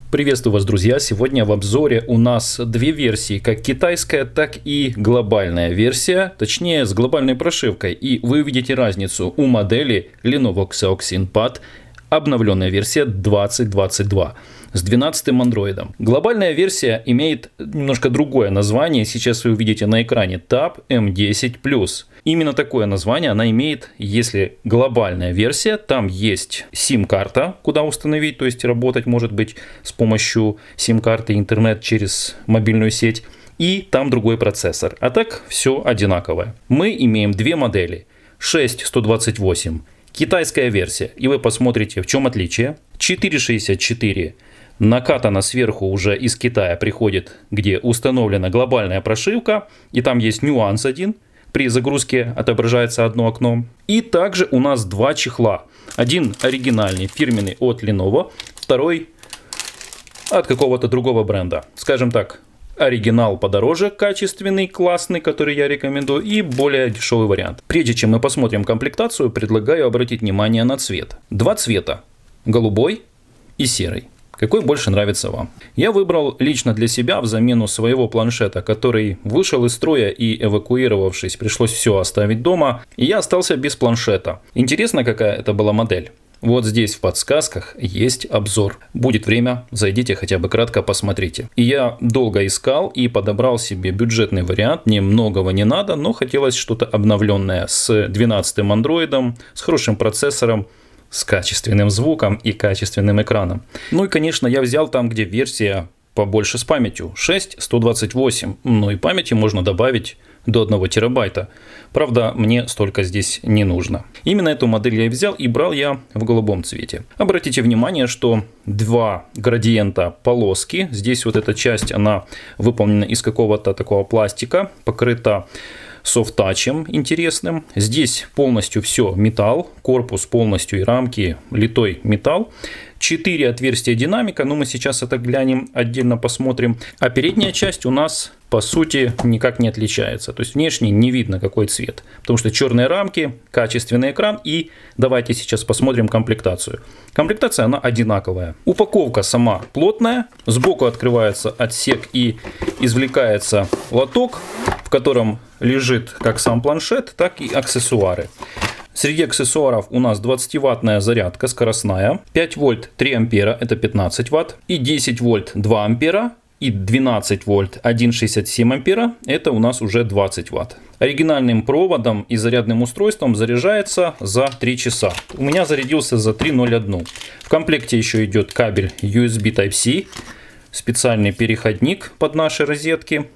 Приветствую вас, друзья! Сегодня в обзоре у нас две версии, как китайская, так и глобальная версия, точнее с глобальной прошивкой. И вы увидите разницу у модели Lenovo Xiaoxin ThinkPad, обновленная версия 2022 с 12-м андроидом. Глобальная версия имеет немножко другое название, сейчас вы увидите на экране Tab M10+. Именно такое название она имеет, если глобальная версия, там есть сим-карта, куда установить, то есть работать может быть с помощью сим-карты интернет через мобильную сеть, и там другой процессор. А так все одинаковое. Мы имеем две модели 6128. Китайская версия, и вы посмотрите, в чем отличие. 464 накатана сверху уже из Китая приходит, где установлена глобальная прошивка, и там есть нюанс один. При загрузке отображается одно окно. И также у нас два чехла. Один оригинальный, фирменный от Lenovo, второй от какого-то другого бренда. Скажем так, оригинал подороже, качественный, классный, который я рекомендую, и более дешевый вариант. Прежде чем мы посмотрим комплектацию, предлагаю обратить внимание на цвет. Два цвета, голубой и серый. Какой больше нравится вам? Я выбрал лично для себя в замену своего планшета, который вышел из строя и, эвакуировавшись, пришлось все оставить дома, и я остался без планшета. Интересно, какая это была модель? Вот здесь в подсказках есть обзор. Будет время, зайдите хотя бы кратко посмотрите. И я долго искал и подобрал себе бюджетный вариант. Мне многого не надо, но хотелось что-то обновленное с 12-м андроидом, с хорошим процессором, с качественным звуком и качественным экраном. Ну и, конечно, я взял там, где версия побольше с памятью. 6128. Ну и памяти можно добавить до 1 терабайта. Правда, мне столько здесь не нужно. Именно эту модель я и взял, и брал я в голубом цвете. Обратите внимание, что два градиента полоски. Здесь вот эта часть, она выполнена из какого-то такого пластика, покрыта софт-тачем интересным. Здесь полностью все металл, корпус полностью и рамки литой металл. 4 отверстия динамика, но мы сейчас это глянем, отдельно посмотрим. А передняя часть у нас по сути никак не отличается. То есть внешне не видно какой цвет. Потому что черные рамки, качественный экран, и давайте сейчас посмотрим комплектацию. Комплектация она одинаковая. Упаковка сама плотная, сбоку открывается отсек и извлекается лоток, в котором лежит как сам планшет, так и аксессуары. Среди аксессуаров у нас 20-ваттная зарядка скоростная, 5 вольт 3 ампера это 15 ватт, и 10 вольт 2 ампера, и 12 вольт 1,67 ампера это у нас уже 20 ватт. Оригинальным проводом и зарядным устройством заряжается за 3 часа. У меня зарядился за 3:01. В комплекте еще идет кабель USB Type-C, специальный переходник под наши розетки.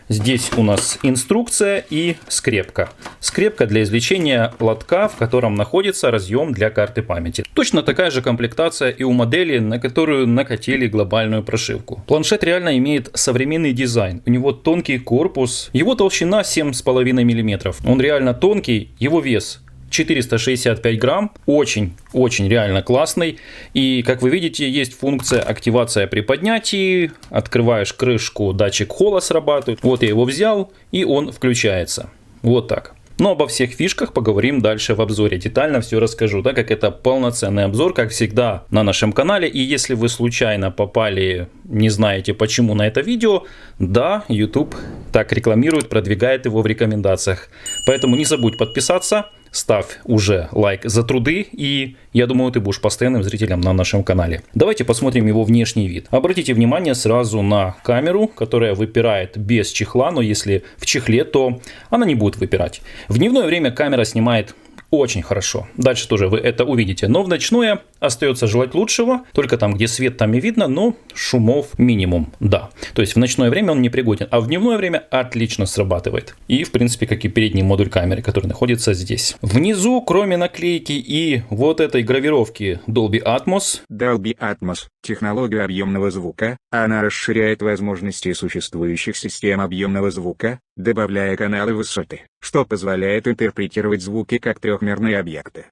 Здесь у нас инструкция и скрепка. Скрепка для извлечения лотка, в котором находится разъем для карты памяти. Точно такая же комплектация и у модели, на которую накатили глобальную прошивку. Планшет реально имеет современный дизайн. У него тонкий корпус, его толщина 7,5 мм. Он реально тонкий, его вес 465 грамм, очень реально классный. И как вы видите, есть функция активация при поднятии, открываешь крышку, датчик холла срабатывает. Вот я его взял, и он включается. Вот так. Но обо всех фишках поговорим дальше в обзоре. Детально все расскажу, так как это полноценный обзор, как всегда, на нашем канале. И если вы случайно попали, не знаете почему на это видео, да, YouTube так рекламирует, продвигает его в рекомендациях. Поэтому не забудь подписаться. Ставь уже лайк за труды, и я думаю, ты будешь постоянным зрителем на нашем канале. Давайте посмотрим его внешний вид. Обратите внимание сразу на камеру, которая выпирает без чехла, но если в чехле, то она не будет выпирать. В дневное время камера снимает очень хорошо. Дальше тоже вы это увидите. Но в ночное остается желать лучшего. Только там, где свет, там и видно, но шумов минимум. Да. То есть в ночное время он не пригоден. А в дневное время отлично срабатывает. И в принципе, как и передний модуль камеры, который находится здесь. Внизу, кроме наклейки и вот этой гравировки Dolby Atmos. Dolby Atmos – технология объемного звука. Она расширяет возможности существующих систем объемного звука, добавляя каналы высоты, что позволяет интерпретировать звуки как трехмерные объекты.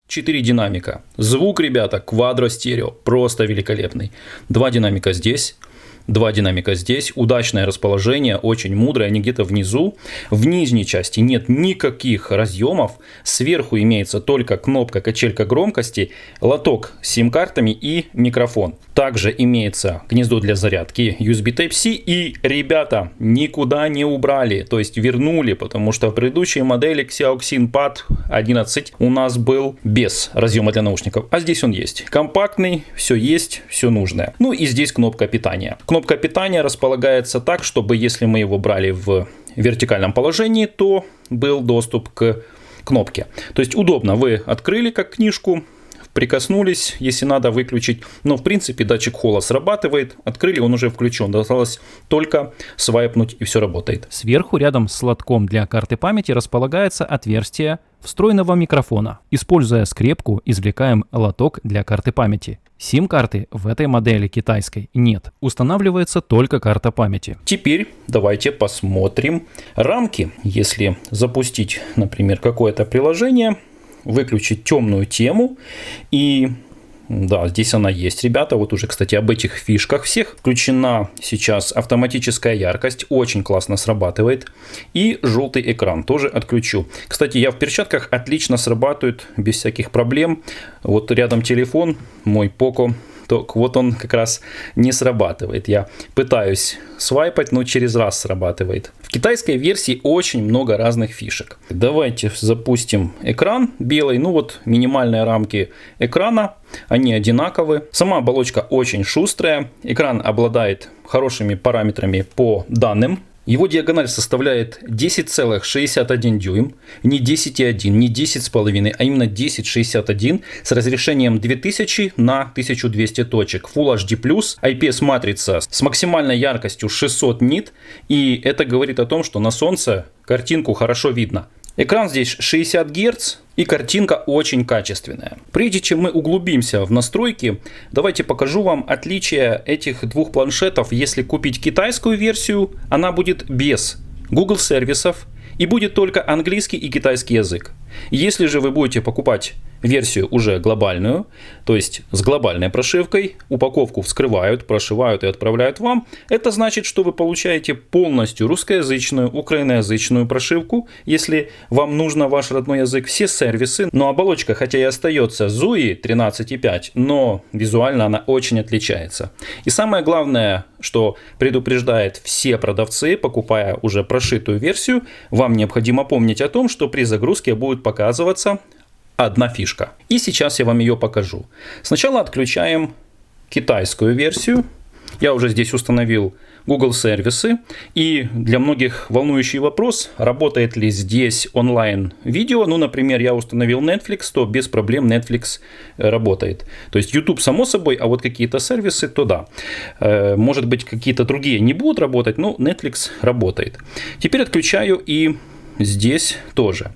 4 динамика. Звук, ребята, квадростерео. Просто великолепный. 2 динамика здесь. Два динамика здесь, удачное расположение, очень мудрое, они где-то внизу. В нижней части нет никаких разъемов, сверху имеется только кнопка, качелька громкости, лоток с сим-картами и микрофон. Также имеется гнездо для зарядки USB Type-C и, ребята, никуда не убрали, то есть вернули, потому что в предыдущей модели Xiaoxin Pad 11 у нас был без разъема для наушников, а здесь он есть. Компактный, все есть, все нужное. Ну и здесь кнопка питания. Кнопка питания располагается так, чтобы если мы его брали в вертикальном положении, то был доступ к кнопке. То есть удобно, вы открыли как книжку, прикоснулись, если надо выключить, но в принципе датчик холла срабатывает, открыли, он уже включен, осталось только свайпнуть и все работает. Сверху рядом с лотком для карты памяти располагается отверстие встроенного микрофона. Используя скрепку, извлекаем лоток для карты памяти. Сим-карты в этой модели китайской нет, устанавливается только карта памяти. Теперь давайте посмотрим рамки. Если запустить, например, какое-то приложение, выключить темную тему, и да, здесь она есть, ребята. Вот уже, кстати, об этих фишках всех. Включена сейчас автоматическая яркость, очень классно срабатывает. И желтый экран тоже отключу. Кстати, я в перчатках, отлично срабатывает, без всяких проблем. Вот рядом телефон, мой Poco. Вот он как раз не срабатывает. Я пытаюсь свайпать, но через раз срабатывает. В китайской версии очень много разных фишек. Давайте запустим экран белый. Ну вот минимальные рамки экрана. Они одинаковы. Сама оболочка очень шустрая. Экран обладает хорошими параметрами по данным. Его диагональ составляет 10,61 дюйм, не 10,1, не 10,5, а именно 10,61 с разрешением 2000 на 1200 точек. Full HD+, IPS-матрица с максимальной яркостью 600 нит, и это говорит о том, что на солнце картинку хорошо видно. Экран здесь 60 Гц и картинка очень качественная. Прежде чем мы углубимся в настройки, давайте покажу вам отличие этих двух планшетов. Если купить китайскую версию, она будет без Google сервисов и будет только английский и китайский язык. Если же вы будете покупать версию уже глобальную, то есть с глобальной прошивкой, упаковку вскрывают, прошивают и отправляют вам, это значит, что вы получаете полностью русскоязычную, украиноязычную прошивку, если вам нужно ваш родной язык, все сервисы, но оболочка хотя и остается ZUI 13.5, но визуально она очень отличается. И самое главное, что предупреждает все продавцы, покупая уже прошитую версию, вам необходимо помнить о том, что при загрузке будет показываться одна фишка. И сейчас я вам ее покажу. Сначала отключаем китайскую версию. Я уже здесь установил Google сервисы. И для многих волнующий вопрос, работает ли здесь онлайн видео. Ну, например, я установил Netflix, то без проблем Netflix работает. То есть YouTube само собой, а вот какие-то сервисы, то да. Может быть, какие-то другие не будут работать, но Netflix работает. Теперь отключаю и здесь тоже.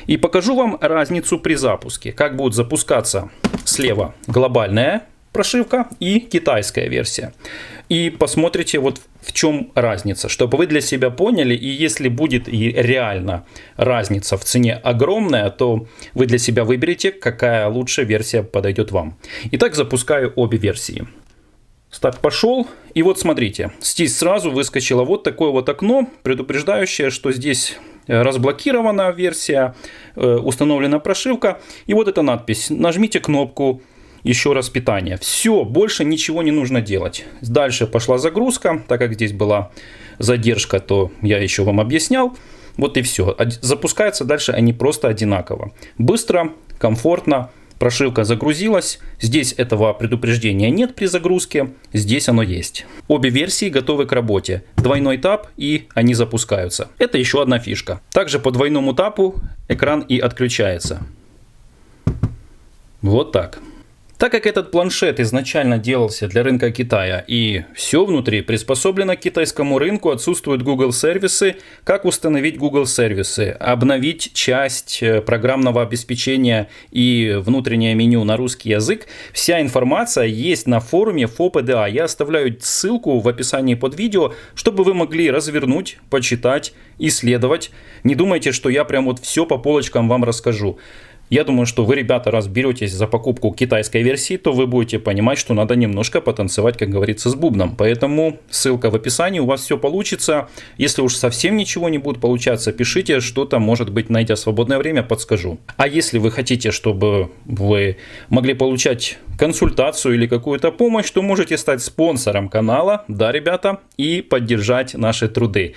И покажу вам разницу при запуске. Как будет запускаться слева глобальная прошивка и китайская версия. И посмотрите, вот в чем разница, чтобы вы для себя поняли. И если будет и реально разница в цене огромная, то вы для себя выберете, какая лучшая версия подойдет вам. Итак, запускаю обе версии. Старт пошел. И вот смотрите, здесь сразу выскочило вот такое вот окно, предупреждающее, что здесь разблокирована версия, установлена прошивка. И вот эта надпись. Нажмите кнопку еще раз питание. Все, больше ничего не нужно делать. Дальше пошла загрузка. Так как здесь была задержка, то я еще вам объяснял. Вот и все. Запускаются дальше они просто одинаково. Быстро, комфортно. Прошивка загрузилась. Здесь этого предупреждения нет при загрузке. Здесь оно есть. Обе версии готовы к работе. Двойной тап и они запускаются. Это еще одна фишка. Также по двойному тапу экран и отключается. Вот так. Так как этот планшет изначально делался для рынка Китая и все внутри приспособлено к китайскому рынку, отсутствуют Google сервисы, как установить Google сервисы, обновить часть программного обеспечения и внутреннее меню на русский язык, вся информация есть на форуме FOPDA. Я оставляю ссылку в описании под видео, чтобы вы могли развернуть, почитать, исследовать. Не думайте, что я прям вот все по полочкам вам расскажу. Я думаю, что вы, ребята, раз беретесь за покупку китайской версии, то вы будете понимать, что надо немножко потанцевать, как говорится, с бубном. Поэтому ссылка в описании, у вас все получится. Если уж совсем ничего не будет получаться, пишите что-то, может быть, найдя свободное время, подскажу. А если вы хотите, чтобы вы могли получать консультацию или какую-то помощь, то можете стать спонсором канала, да, ребята, и поддержать наши труды.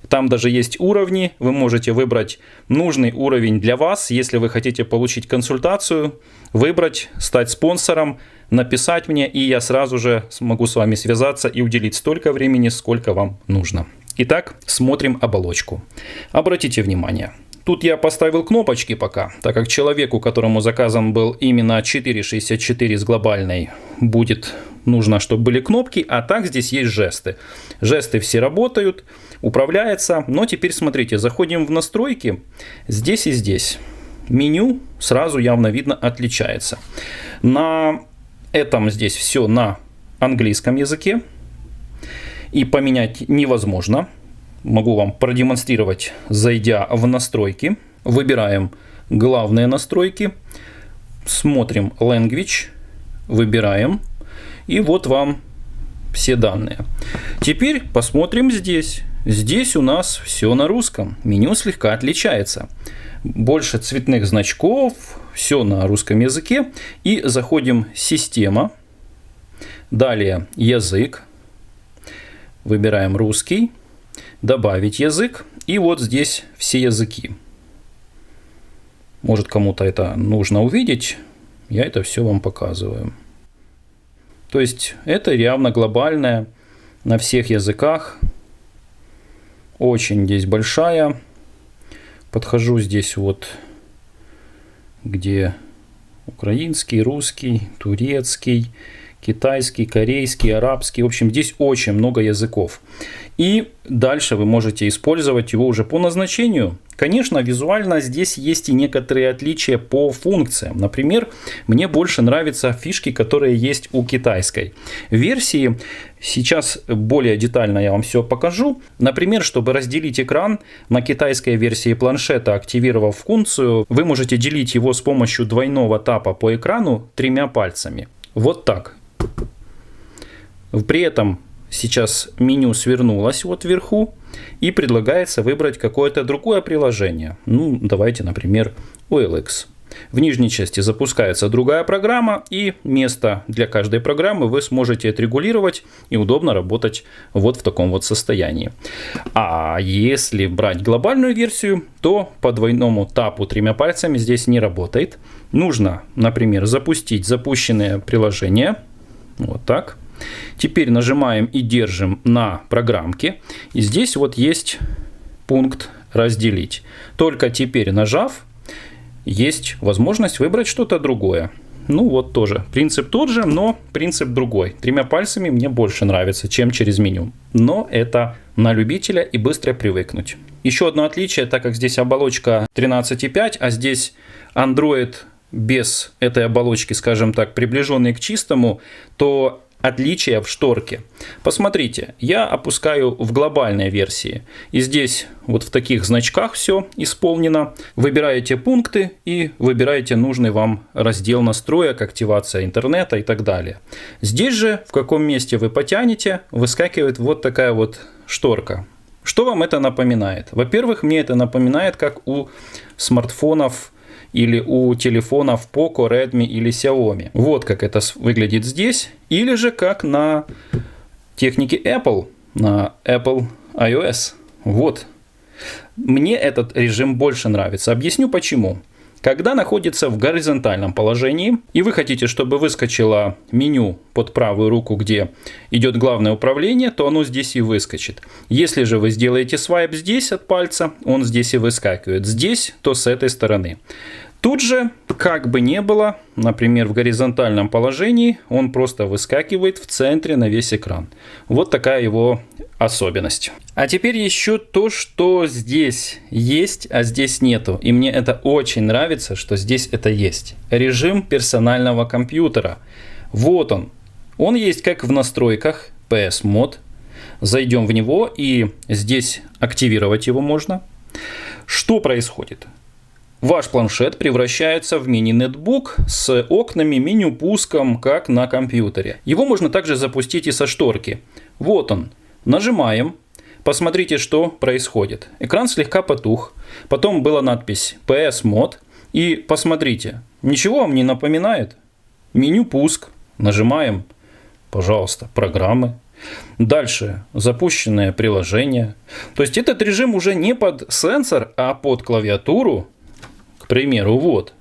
Там даже есть уровни, вы можете выбрать нужный уровень для вас, если вы хотите получить консультацию, выбрать, стать спонсором, написать мне, и я сразу же смогу с вами связаться и уделить столько времени, сколько вам нужно. Итак, смотрим оболочку. Обратите внимание. Тут я поставил кнопочки пока, так как человеку, которому заказан был именно 4.64 с глобальной, будет нужно, чтобы были кнопки, а так здесь есть жесты. Жесты все работают, управляется, но теперь смотрите, заходим в настройки, здесь и здесь. Меню сразу явно видно отличается. На этом здесь все на английском языке, и поменять невозможно. Могу вам продемонстрировать, зайдя в настройки. Выбираем главные настройки. Смотрим Language. Выбираем. И вот вам все данные. Теперь посмотрим здесь. Здесь у нас все на русском. Меню слегка отличается. Больше цветных значков. Все на русском языке. И заходим «Система». Далее «Язык». Выбираем «Русский». Добавить язык, и вот здесь все языки. Может, кому-то это нужно увидеть, я это все вам показываю. То есть это явно глобальное на всех языках. Очень здесь большая. Подхожу здесь вот, где украинский, русский, турецкий, китайский, корейский, арабский. В общем, здесь очень много языков. И дальше вы можете использовать его уже по назначению. Конечно, визуально здесь есть и некоторые отличия по функциям. Например, мне больше нравятся фишки, которые есть у китайской версии. Сейчас более детально я вам все покажу. Например, чтобы разделить экран на китайской версии планшета, активировав функцию, вы можете делить его с помощью двойного тапа по экрану 3 пальцами. Вот так. При этом сейчас меню свернулось вот вверху и предлагается выбрать какое-то другое приложение. Ну, давайте, например, OLX. В нижней части запускается другая программа, и место для каждой программы вы сможете отрегулировать и удобно работать вот в таком вот состоянии. А если брать глобальную версию, то по двойному тапу 3 пальцами здесь не работает. Нужно, например, запустить запущенное приложение. Вот так. Теперь нажимаем и держим на программке. И здесь вот есть пункт «Разделить». Только теперь, нажав, есть возможность выбрать что-то другое. Ну вот тоже. Принцип тот же, но принцип другой. 3 пальцами мне больше нравится, чем через меню. Но это на любителя и быстро привыкнуть. Еще одно отличие, так как здесь оболочка 13.5, а здесь Android без этой оболочки, скажем так, приближенный к чистому, то отличие в шторке. Посмотрите, я опускаю в глобальной версии. И здесь вот в таких значках все исполнено. Выбираете пункты и выбираете нужный вам раздел настроек, активация интернета и так далее. Здесь же, в каком месте вы потянете, выскакивает вот такая вот шторка. Что вам это напоминает? Во-первых, мне это напоминает, как у смартфонов или у телефонов Poco, Redmi или Xiaomi. Вот как это выглядит здесь. Или же как на технике Apple, на Apple iOS. Вот. Мне этот режим больше нравится. Объясню почему. Когда находится в горизонтальном положении, и вы хотите, чтобы выскочило меню под правую руку, где идет главное управление, то оно здесь и выскочит. Если же вы сделаете свайп здесь от пальца, он здесь и выскакивает. Здесь, то с этой стороны. Тут же, как бы не было, например, в горизонтальном положении, он просто выскакивает в центре на весь экран. Вот такая его особенность. А теперь еще то, что здесь есть, а здесь нету. И мне это очень нравится, что здесь это есть. Режим персонального компьютера. Вот он. Он есть как в настройках PS Mode. Зайдем в него, и здесь активировать его можно. Что происходит? Ваш планшет превращается в мини-нетбук с окнами, меню-пуском, как на компьютере. Его можно также запустить и со шторки. Вот он. Нажимаем. Посмотрите, что происходит. Экран слегка потух. Потом была надпись PS Mode. И посмотрите. Ничего вам не напоминает? Меню-пуск. Нажимаем. Пожалуйста, программы. Дальше запущенное приложение. То есть этот режим уже не под сенсор, а под клавиатуру. К примеру, вот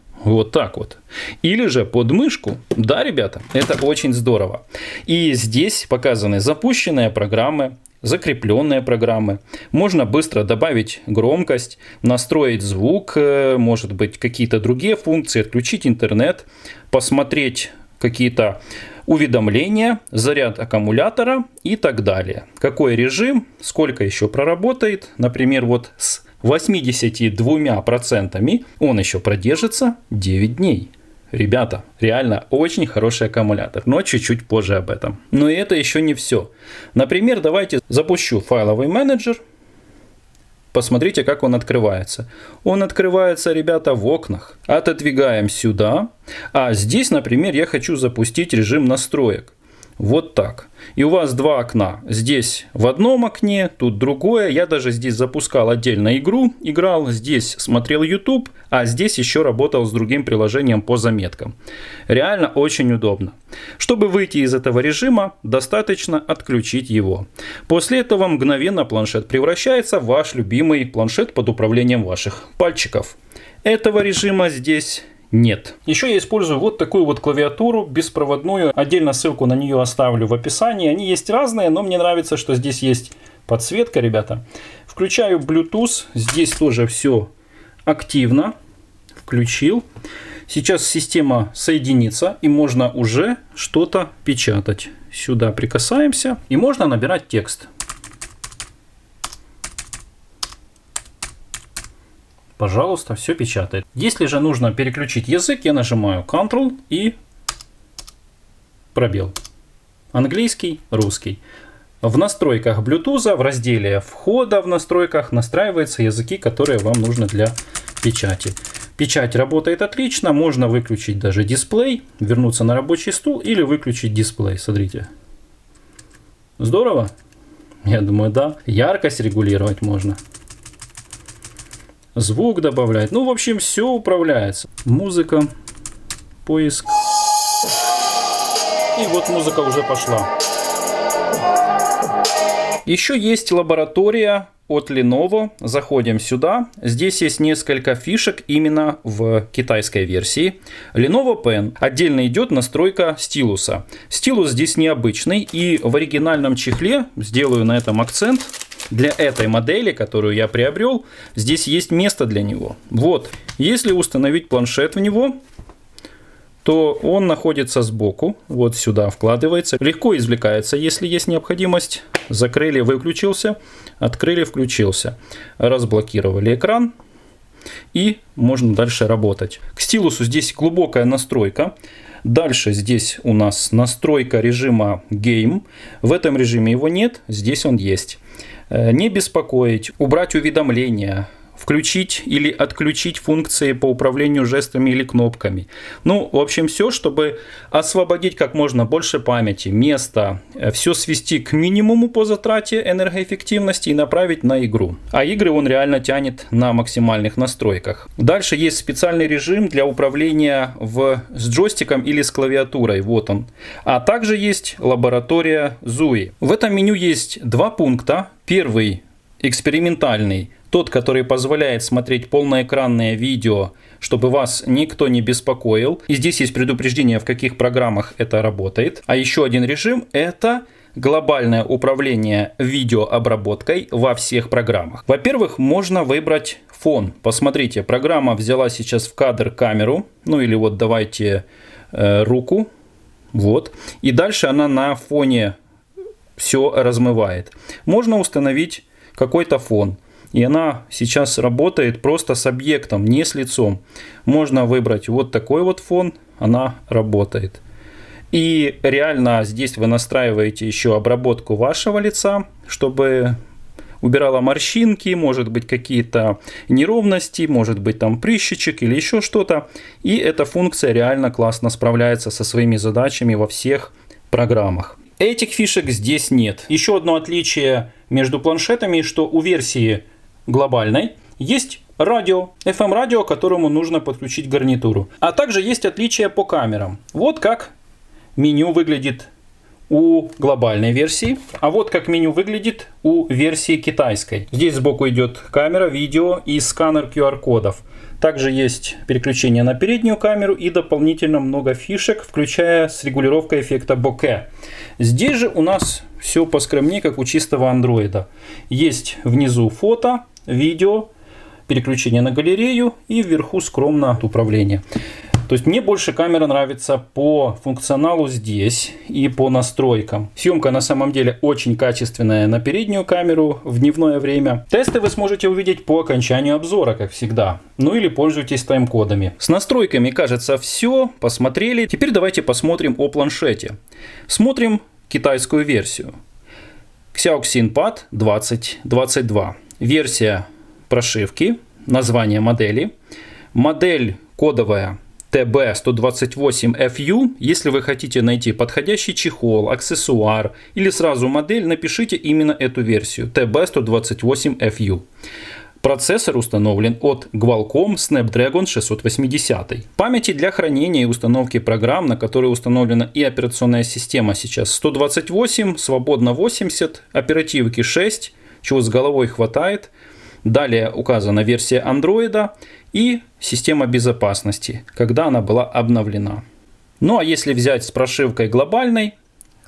так вот. Или же под мышку. Да, ребята, это очень здорово. И здесь показаны запущенные программы, закрепленные программы. Можно быстро добавить громкость, настроить звук, может быть, какие-то другие функции, отключить интернет, посмотреть какие-то уведомления, заряд аккумулятора и так далее. Какой режим, сколько еще проработает. Например, вот с 82% он еще продержится 9 дней. Ребята, реально очень хороший аккумулятор, но чуть-чуть позже об этом. Но и это еще не все. Например, давайте запущу файловый менеджер. Посмотрите, как он открывается. Он открывается, ребята, в окнах. Отодвигаем сюда. А здесь, например, я хочу запустить режим настроек. Вот так. И у вас два окна. Здесь в одном окне, тут другое. Я даже здесь запускал отдельно игру, играл, здесь смотрел YouTube, а здесь еще работал с другим приложением по заметкам. Реально очень удобно. Чтобы выйти из этого режима, достаточно отключить его. После этого мгновенно планшет превращается в ваш любимый планшет под управлением ваших пальчиков. Этого режима здесь нет. Еще я использую вот такую вот клавиатуру беспроводную. Отдельно ссылку на нее оставлю в описании. Они есть разные, но мне нравится, что здесь есть подсветка, ребята. Включаю Bluetooth. Здесь тоже все активно. Включил. Сейчас система соединится, и можно уже что-то печатать. Сюда прикасаемся, и можно набирать текст. Пожалуйста, все печатает. Если же нужно переключить язык, я нажимаю Ctrl и пробел. Английский, русский. В настройках Bluetooth в разделе входа в настройках настраиваются языки, которые вам нужны для печати. Печать работает отлично. Можно выключить даже дисплей, вернуться на рабочий стул или выключить дисплей. Смотрите. Здорово? Я думаю, да. Яркость регулировать можно. Звук добавлять. Ну, в общем, все управляется. Музыка, поиск. И вот музыка уже пошла. Еще есть лаборатория от Lenovo. Заходим сюда. Здесь есть несколько фишек именно в китайской версии. Lenovo Pen. Отдельно идет настройка стилуса. Стилус здесь необычный. И в оригинальном чехле, сделаю на этом акцент, для этой модели, которую я приобрел, здесь есть место для него. Вот. Если установить планшет в него, то он находится сбоку. Вот сюда вкладывается. Легко извлекается, если есть необходимость. Закрыли, выключился. Открыли, включился. Разблокировали экран. И можно дальше работать. К стилусу здесь глубокая настройка. Дальше здесь у нас настройка режима Game. В этом режиме его нет, здесь он есть. Не беспокоить, убрать уведомления, включить или отключить функции по управлению жестами или кнопками. Ну, в общем, все, чтобы освободить как можно больше памяти, места, все свести к минимуму по затрате энергоэффективности и направить на игру. А игры он реально тянет на максимальных настройках. Дальше есть специальный режим для управления с джойстиком или с клавиатурой. Вот он. А также есть лаборатория ZUI. В этом меню есть два пункта. Первый экспериментальный. Тот, который позволяет смотреть полноэкранное видео, чтобы вас никто не беспокоил. И здесь есть предупреждение, в каких программах это работает. А еще один режим – это глобальное управление видеообработкой во всех программах. Во-первых, можно выбрать фон. Посмотрите, программа взяла сейчас в кадр камеру. Ну или вот давайте руку. Вот. И дальше она на фоне все размывает. Можно установить какой-то фон. И она сейчас работает просто с объектом, не с лицом. Можно выбрать вот такой вот фон, она работает. И реально здесь вы настраиваете еще обработку вашего лица, чтобы убирала морщинки, может быть какие-то неровности, может быть там прыщичек или еще что-то. И эта функция реально классно справляется со своими задачами во всех программах. Этих фишек здесь нет. Еще одно отличие между планшетами, что у версии глобальной есть радио, FM-радио, к которому нужно подключить гарнитуру. А также есть отличия по камерам. Вот как меню выглядит у глобальной версии, а вот как меню выглядит у версии китайской. Здесь сбоку идет камера, видео и сканер QR-кодов. Также есть переключение на переднюю камеру и дополнительно много фишек, включая с регулировкой эффекта боке. Здесь же у нас все поскромнее, как у чистого андроида. Есть внизу фото, видео, переключение на галерею и вверху скромно управление. То есть мне больше камера нравится по функционалу здесь и по настройкам. Съемка на самом деле очень качественная на переднюю камеру в дневное время. Тесты вы сможете увидеть по окончанию обзора, как всегда. Ну или пользуйтесь тайм-кодами. С настройками, кажется, все. Посмотрели. Теперь давайте посмотрим о планшете. Смотрим китайскую версию. Xiaoxin Pad 2022. Версия прошивки, название модели. Модель кодовая TB128FU. Если вы хотите найти подходящий чехол, аксессуар или сразу модель, напишите именно эту версию TB128FU. Процессор установлен от Qualcomm Snapdragon 680. Памяти для хранения и установки программ, на которые установлена и операционная система, сейчас 128, свободно 80, оперативки 6, чего с головой хватает. Далее указана версия Android и система безопасности, когда она была обновлена. Ну а если взять с прошивкой глобальной,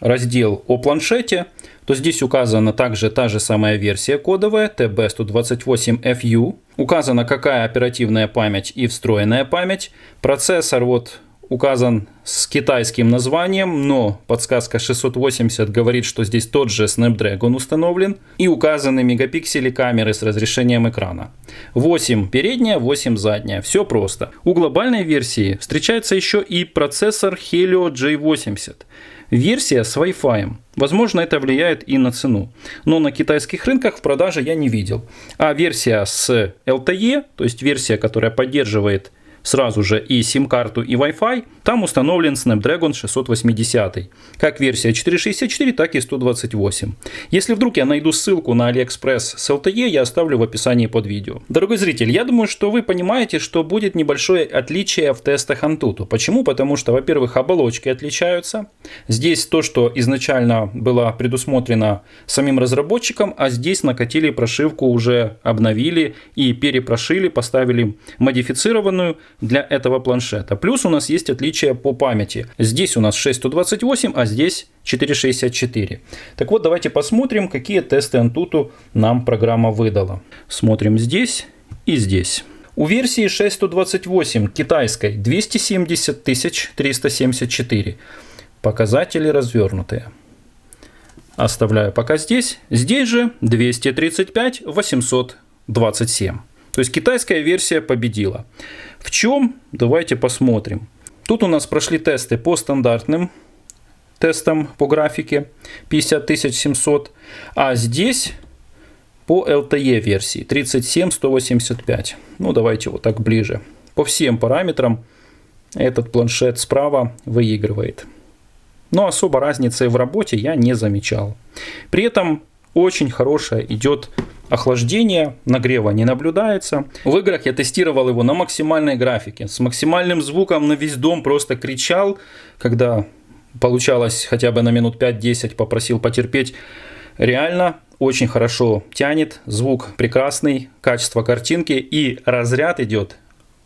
раздел о планшете, то здесь указана также та же самая версия кодовая TB128FU. Указана какая оперативная память и встроенная память. Процессор вот указан с китайским названием, но подсказка 680 говорит, что здесь тот же Snapdragon установлен. И указаны мегапиксели камеры с разрешением экрана. 8 передняя, 8 задняя. Все просто. У глобальной версии встречается еще и процессор Helio J80. Версия с Wi-Fi. Возможно, это влияет и на цену. Но на китайских рынках в продаже я не видел. А версия с LTE, то есть версия, которая поддерживает сразу же и сим-карту, и Wi-Fi, там установлен Snapdragon 680. Как версия 464, так и 128. Если вдруг я найду ссылку на AliExpress с LTE, я оставлю в описании под видео. Дорогой зритель, я думаю, что вы понимаете, что будет небольшое отличие в тестах Antutu. Почему? Потому что, во-первых, оболочки отличаются. Здесь то, что изначально было предусмотрено самим разработчиком, а здесь накатили прошивку, уже обновили и перепрошили, поставили модифицированную для этого планшета. Плюс у нас есть отличие по памяти. Здесь у нас 6128, а здесь 464. Так вот, давайте посмотрим, какие тесты Antutu нам программа выдала. Смотрим здесь и здесь. У версии 6128 китайской 270 374. Показатели развернутые. Оставляю пока здесь. Здесь же 235 827. То есть китайская версия победила. В чем? Давайте посмотрим. Тут у нас прошли тесты по стандартным тестам по графике 50700. А здесь по LTE версии 37185. Ну давайте вот так ближе. По всем параметрам этот планшет справа выигрывает. Но особо разницы в работе я не замечал. При этом очень хорошее идет охлаждение, нагрева не наблюдается. В играх я тестировал его на максимальной графике, с максимальным звуком на весь дом, просто кричал, когда получалось хотя бы на минут 5-10, попросил потерпеть. Реально очень хорошо тянет, звук прекрасный, качество картинки и разряд идет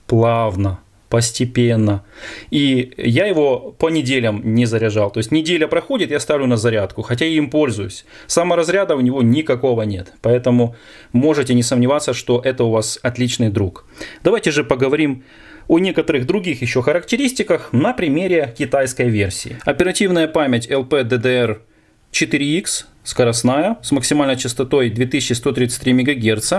плавно, постепенно. И я его по неделям не заряжал. То есть неделя проходит, я ставлю на зарядку, хотя и им пользуюсь. Саморазряда у него никакого нет. Поэтому можете не сомневаться, что это у вас отличный друг. Давайте же поговорим о некоторых других еще характеристиках на примере китайской версии. Оперативная память LPDDR4X, скоростная, с максимальной частотой 2133 МГц.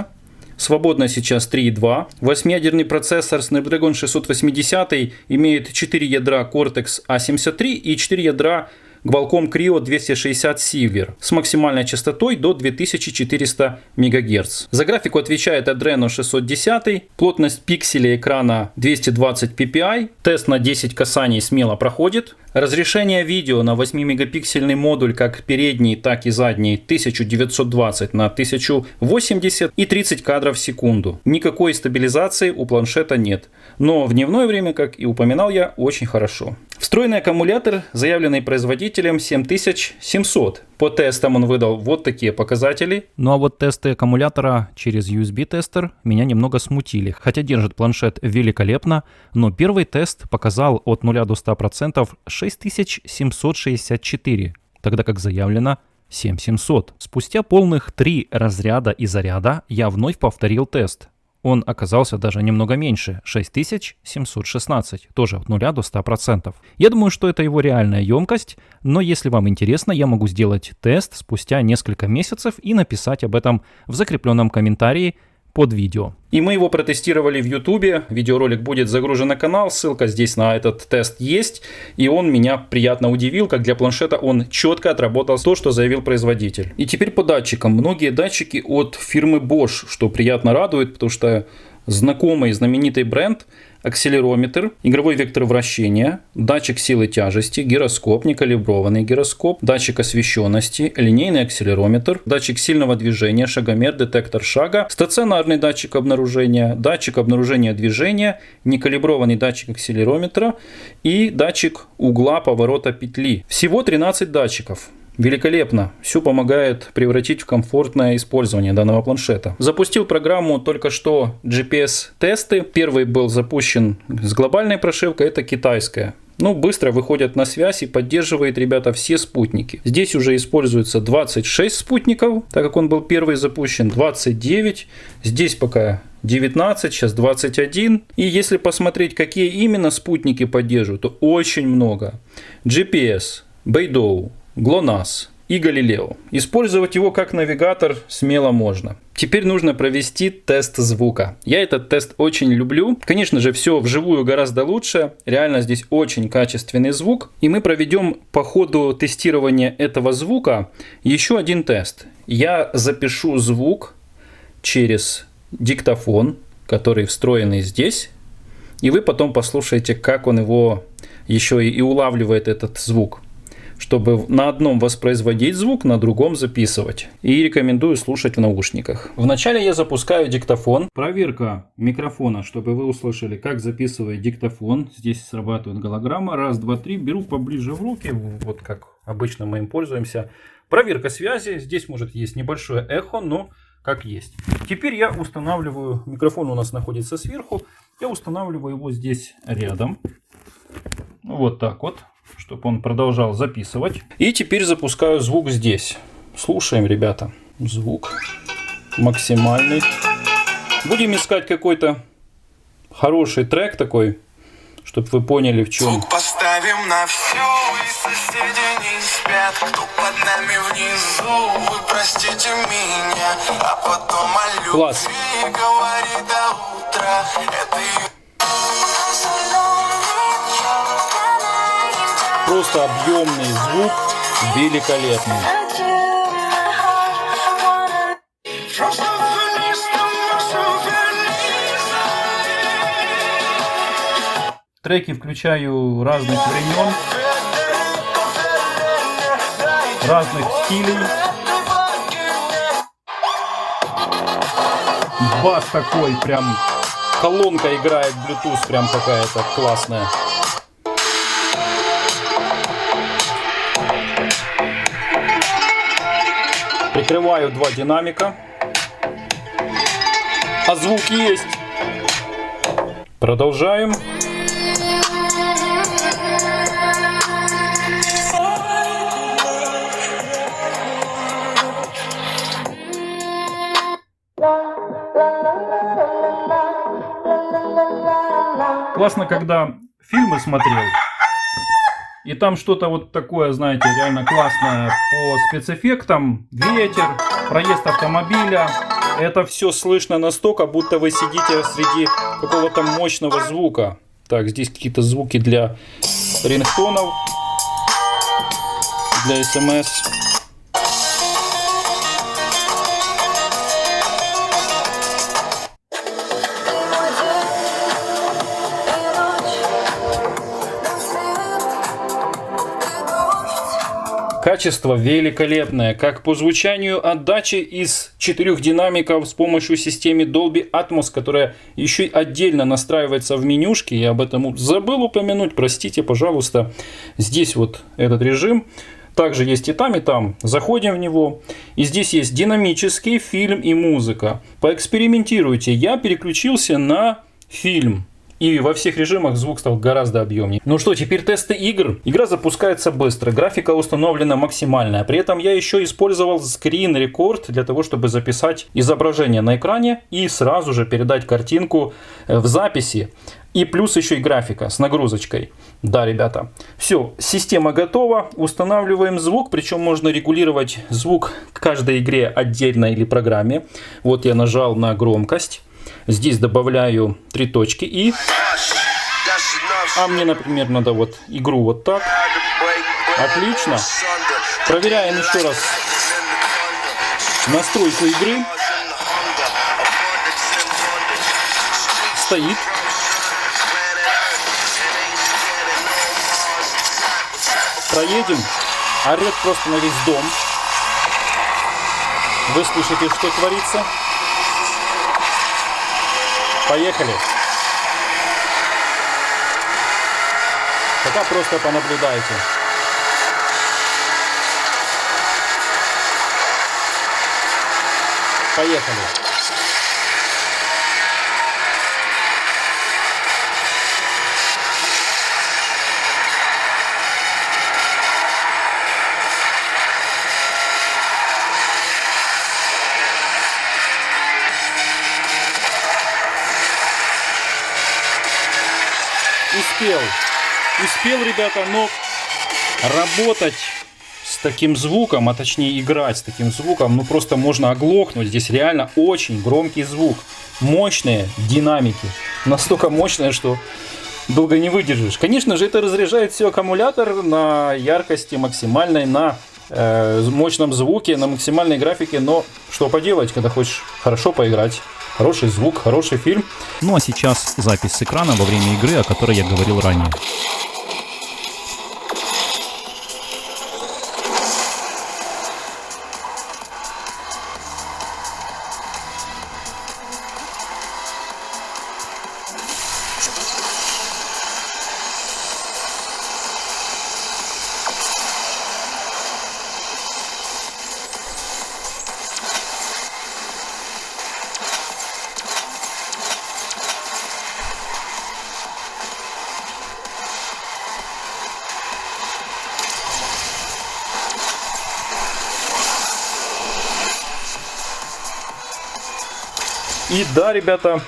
Свободно сейчас 3.2. 8-ядерный процессор Snapdragon 680 имеет 4 ядра Cortex A73 и 4 ядра Qualcomm Creo 260 Silver с максимальной частотой до 2400 МГц. За графику отвечает Adreno 610, плотность пикселей экрана 220 ppi, тест на 10 касаний смело проходит. Разрешение видео на 8-мегапиксельный модуль как передний, так и задний 1920 на 1080 и 30 кадров в секунду. Никакой стабилизации у планшета нет, но в дневное время, как и упоминал я, очень хорошо. Встроенный аккумулятор, заявленный производителем 7700. По тестам он выдал вот такие показатели. Ну а вот тесты аккумулятора через USB-тестер меня немного смутили. Хотя держит планшет великолепно, но первый тест показал от 0 до 100% 6764, тогда как заявлено 7700. Спустя полных 3 разряда и заряда я вновь повторил тест. Он оказался даже немного меньше, 6716, тоже от 0 до 100%. Я думаю, что это его реальная емкость, но если вам интересно, я могу сделать тест спустя несколько месяцев и написать об этом в закрепленном комментарии под видео. И мы его протестировали в YouTube. Видеоролик будет загружен на канал. Ссылка здесь на этот тест есть. И он меня приятно удивил. Как для планшета он четко отработал то, что заявил производитель. И теперь по датчикам. Многие датчики от фирмы Bosch, что приятно радует, потому что знакомый знаменитый бренд, акселерометр, игровой вектор вращения, датчик силы тяжести, гироскоп, некалиброванный гироскоп, датчик освещенности, линейный акселерометр, датчик сильного движения, шагомер, детектор шага, стационарный датчик обнаружения движения, некалиброванный датчик акселерометра и датчик угла поворота петли. Всего 13 датчиков. Великолепно. Все помогает превратить в комфортное использование данного планшета. Запустил программу только что GPS-тесты. Первый был запущен с глобальной прошивкой, это китайская. Ну, быстро выходят на связь и поддерживает, ребята, все спутники. Здесь уже используется 26 спутников, так как он был первый запущен, 29. Здесь пока 19, сейчас 21. И если посмотреть, какие именно спутники поддерживают, то очень много. GPS, Beidou, GLONASS и Galileo. Использовать его как навигатор смело можно. Теперь нужно провести тест звука. Я этот тест очень люблю. Конечно же, все вживую гораздо лучше. Реально здесь очень качественный звук. И мы проведем по ходу тестирования этого звука еще один тест. Я запишу звук через диктофон, который встроенный здесь. И вы потом послушаете, как он его еще и улавливает, этот звук, чтобы на одном воспроизводить звук, на другом записывать. И рекомендую слушать в наушниках. Вначале я запускаю диктофон. Проверка микрофона, чтобы вы услышали, как записывает диктофон. Здесь срабатывает голограмма. Раз, два, три. Беру поближе в руки, вот как обычно мы им пользуемся. Проверка связи. Здесь может есть небольшое эхо, но как есть. Теперь я устанавливаю, микрофон у нас находится сверху. Я устанавливаю его здесь рядом. Вот так вот, чтобы он продолжал записывать. И теперь запускаю звук здесь. Слушаем, ребята. Звук максимальный. Будем искать какой-то хороший трек такой, чтобы вы поняли, в чем. Звук поставим на всю, и соседи не спят. Кто под нами внизу, вы простите меня. А потом о любви Класс. говори до утра. Это Просто объемный звук, великолепный. Треки включаю разных времен, разных стилей. Бас такой, прям колонка играет, Bluetooth прям какая-то классная. Прикрываю два динамика. А звук есть. Продолжаем. Классно, когда фильмы смотрел, и там что-то вот такое, знаете, реально классное по спецэффектам. Ветер, проезд автомобиля. Это все слышно настолько, будто вы сидите среди какого-то мощного звука. Так, здесь какие-то звуки для рингтонов. для СМС. Качество великолепное, как по звучанию отдачи из 4 динамиков с помощью системы Dolby Atmos, которая еще и отдельно настраивается в менюшке. Я об этом забыл упомянуть, простите, пожалуйста. Здесь вот этот режим. Также есть и там. Заходим в него. И здесь есть динамический, фильм и музыка. Поэкспериментируйте. Я переключился на фильм. И во всех режимах звук стал гораздо объемнее. Ну что, теперь тесты игр. Игра запускается быстро, графика установлена максимальная. При этом я еще использовал Screen Record для того, чтобы записать изображение на экране и сразу же передать картинку в записи. И плюс еще и графика с нагрузочкой. Да, ребята. Все, система готова. Устанавливаем звук. Причем можно регулировать звук к каждой игре отдельно или программе. Вот я нажал на громкость. Здесь добавляю 3 точки и... А мне, например, надо вот игру вот так. Отлично. Проверяем еще раз настройку игры. Стоит. Проедем. Орет просто на весь дом. Вы слышите, что творится? Поехали. Пока просто понаблюдайте. Поехали. Успел, ребята, но работать с таким звуком, а точнее играть с таким звуком, ну просто можно оглохнуть. Здесь реально очень громкий звук, мощные динамики, настолько мощные, что долго не выдержишь. Конечно же, это разряжает все аккумулятор на яркости максимальной, на мощном звуке, на максимальной графике, но что поделать, когда хочешь хорошо поиграть. Хороший звук, хороший фильм. Ну а сейчас запись с экрана во время игры, о которой я говорил ранее. И да, ребята,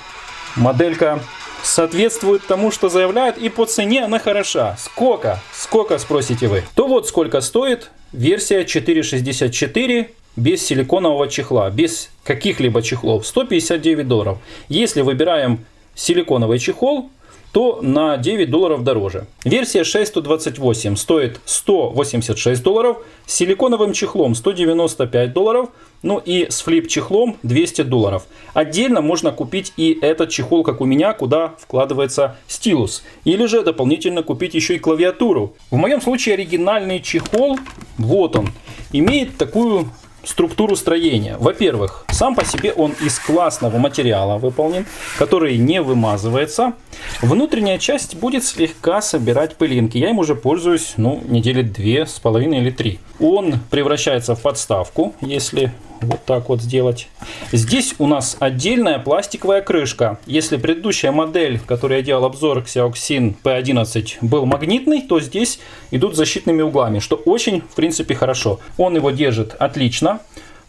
моделька соответствует тому, что заявляют, и по цене она хороша. Сколько? Сколько, спросите вы? То вот сколько стоит версия 4.64 без силиконового чехла, без каких-либо чехлов. $159. Если выбираем силиконовый чехол, то на $9 дороже. Версия 628 стоит $186, с силиконовым чехлом $195, ну и с флип-чехлом $200. Отдельно можно купить и этот чехол, как у меня, куда вкладывается стилус. Или же дополнительно купить еще и клавиатуру. В моем случае оригинальный чехол, вот он, имеет такую структуру строения. Во-первых, сам по себе он из классного материала выполнен, который не вымазывается. Внутренняя часть будет слегка собирать пылинки. Я им уже пользуюсь, недели 2,5 или 3. Он превращается в подставку, если вот так вот сделать. Здесь у нас отдельная пластиковая крышка. Если предыдущая модель, в которой я делал обзор, Xiaoxin P11, был магнитный, то здесь идут защитными углами, что очень, в принципе, хорошо. Он его держит отлично.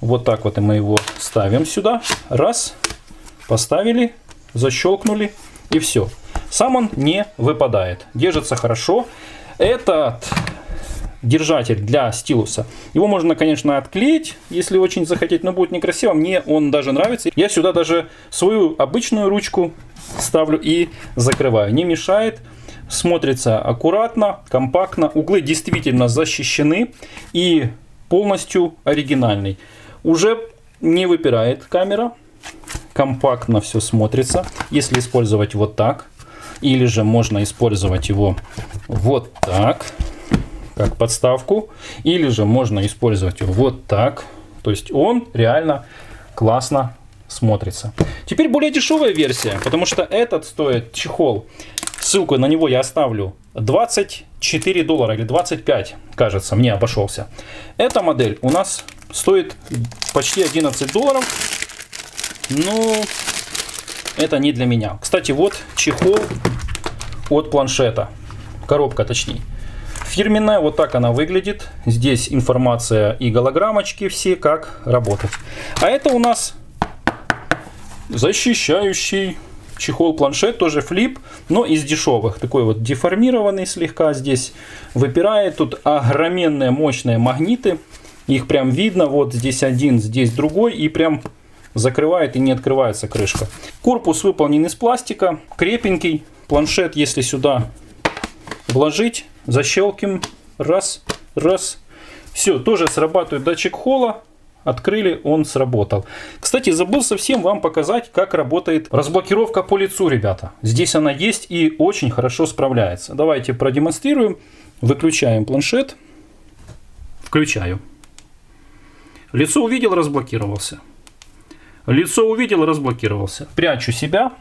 Вот так вот и мы его ставим сюда. Раз, поставили, защелкнули и все. Сам он не выпадает. Держится хорошо. Этот держатель для стилуса. Его можно, конечно, отклеить, если очень захотеть, но будет некрасиво. Мне он даже нравится. Я сюда даже свою обычную ручку ставлю и закрываю. Не мешает. Смотрится аккуратно, компактно. Углы действительно защищены и полностью оригинальный. Уже не выпирает камера. Компактно все смотрится. Если использовать вот так, или же можно использовать его вот так, как подставку, или же можно использовать его вот так. То есть он реально классно смотрится. Теперь более дешевая версия, потому что этот стоит чехол. Ссылку на него я оставлю. $24 или 25, кажется, мне обошелся. Эта модель у нас стоит почти $11. Но это не для меня. Кстати, вот чехол от планшета. Коробка, точнее. Фирменная, вот так она выглядит. Здесь информация и голограммочки все, как работать. А это у нас защищающий чехол-планшет, тоже флип, но из дешевых. Такой вот деформированный слегка, здесь выпирает. Тут огроменные мощные магниты. Их прям видно, вот здесь один, здесь другой, и прям закрывает и не открывается крышка. Корпус выполнен из пластика, крепенький. Планшет, если сюда вложить, защелкиваем, раз, раз. Все, тоже срабатывает датчик холла. Открыли, он сработал. Кстати, забыл совсем вам показать, как работает разблокировка по лицу, ребята. Здесь она есть и очень хорошо справляется. Давайте продемонстрируем. Выключаем планшет. Включаю. Лицо увидел, разблокировался. Лицо увидел, разблокировался. Прячу себя.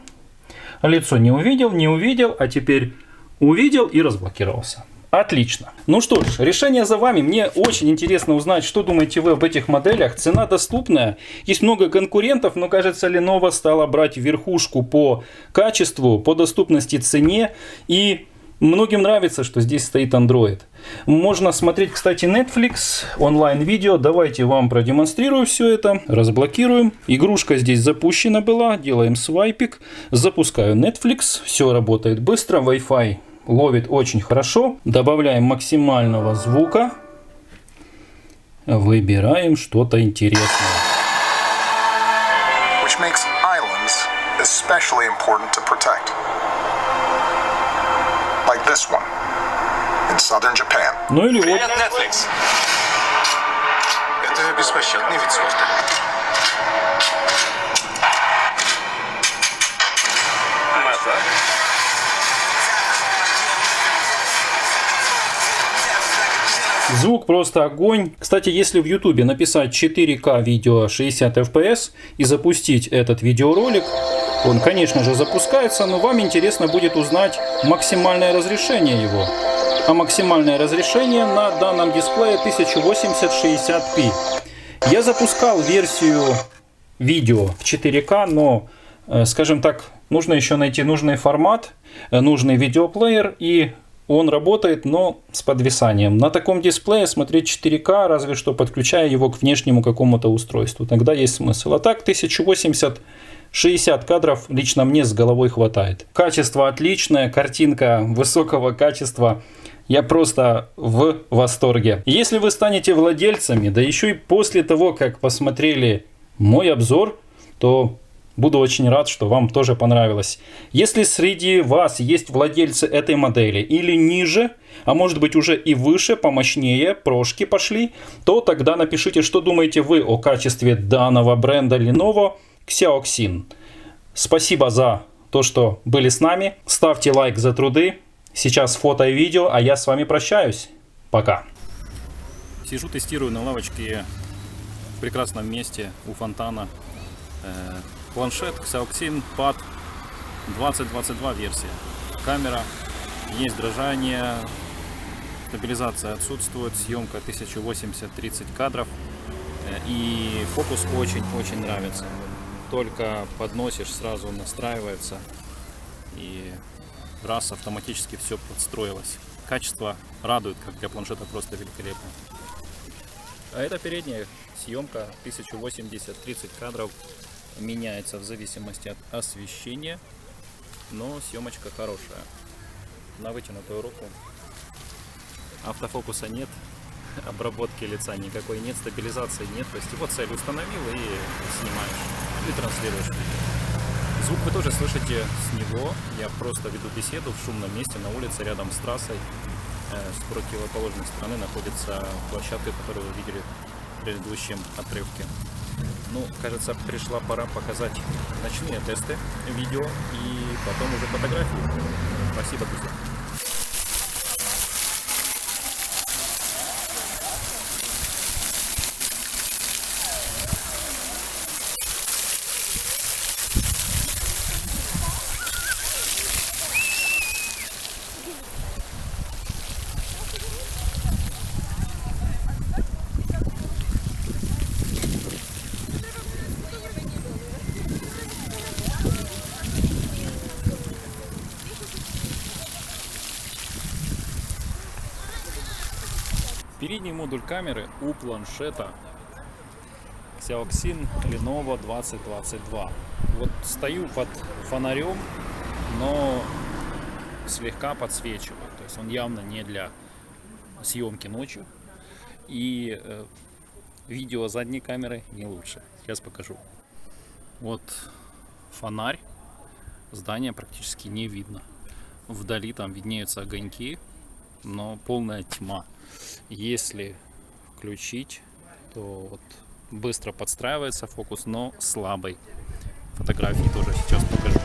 Лицо не увидел, а теперь увидел и разблокировался. Отлично. Ну что ж, решение за вами. Мне очень интересно узнать, что думаете вы об этих моделях. Цена доступная. Есть много конкурентов, но кажется, Lenovo стала брать верхушку по качеству, по доступности, цене. И многим нравится, что здесь стоит Android. Можно смотреть, кстати, Netflix, онлайн-видео. Давайте вам продемонстрирую все это. Разблокируем. Игрушка здесь запущена была. Делаем свайпик. Запускаю Netflix. Все работает быстро. Wi-Fi ловит очень хорошо. Добавляем максимального звука. Выбираем что-то интересное. Which makes islands especially important to protect. Like this one in southern Japan. Ну или вот. Привет, Netflix. Это беспощадный вид спорта. Мазак. Звук просто огонь. Кстати, если в YouTube написать 4К видео 60 FPS и запустить этот видеоролик, он, конечно же, запускается, но вам интересно будет узнать максимальное разрешение его. А максимальное разрешение на данном дисплее 1080-60p. Я запускал версию видео в 4К, но, скажем так, нужно еще найти нужный формат, нужный видеоплеер, и он работает, но с подвисанием. На таком дисплее смотреть 4К, разве что подключая его к внешнему какому-то устройству. Тогда есть смысл. А так 1080-60 кадров лично мне с головой хватает. Качество отличное, картинка высокого качества. Я просто в восторге. Если вы станете владельцами, да еще и после того, как посмотрели мой обзор, то буду очень рад, что вам тоже понравилось. Если среди вас есть владельцы этой модели или ниже, а может быть уже и выше, помощнее, прошки пошли, то тогда напишите, что думаете вы о качестве данного бренда Lenovo Xiaoxin. Спасибо за то, что были с нами. Ставьте лайк за труды. Сейчас фото и видео, а я с вами прощаюсь. Пока. Сижу, тестирую на лавочке в прекрасном месте у фонтана. Планшет Xiaoxin Pad 2022 версия. Камера, есть дрожание, стабилизация отсутствует, съемка 1080-30 кадров. И фокус очень-очень нравится. Только подносишь, сразу настраивается. И раз автоматически все подстроилось. Качество радует, как для планшета, просто великолепно. А это передняя съемка 1080-30 кадров. Меняется в зависимости от освещения, но съемочка хорошая. На вытянутую руку. Автофокуса нет, обработки лица никакой нет, стабилизации нет. То есть его цель установил и снимаешь, и транслируешь. Звук вы тоже слышите с него. Я просто веду беседу в шумном месте на улице рядом с трассой. С противоположной стороны находится площадка, которую вы видели в предыдущем отрывке. Ну, кажется, пришла пора показать ночные тесты, видео и потом уже фотографии. Спасибо, друзья. Передний модуль камеры у планшета Xiaoxin Lenovo 2022. Вот стою под фонарем, но слегка подсвечиваю. То есть он явно не для съемки ночью. И видео задней камеры не лучше. Сейчас покажу. Вот фонарь. Здания практически не видно. Вдали там виднеются огоньки, но полная тьма. Если включить, то вот быстро подстраивается фокус, но слабый. Фотографии тоже сейчас покажу.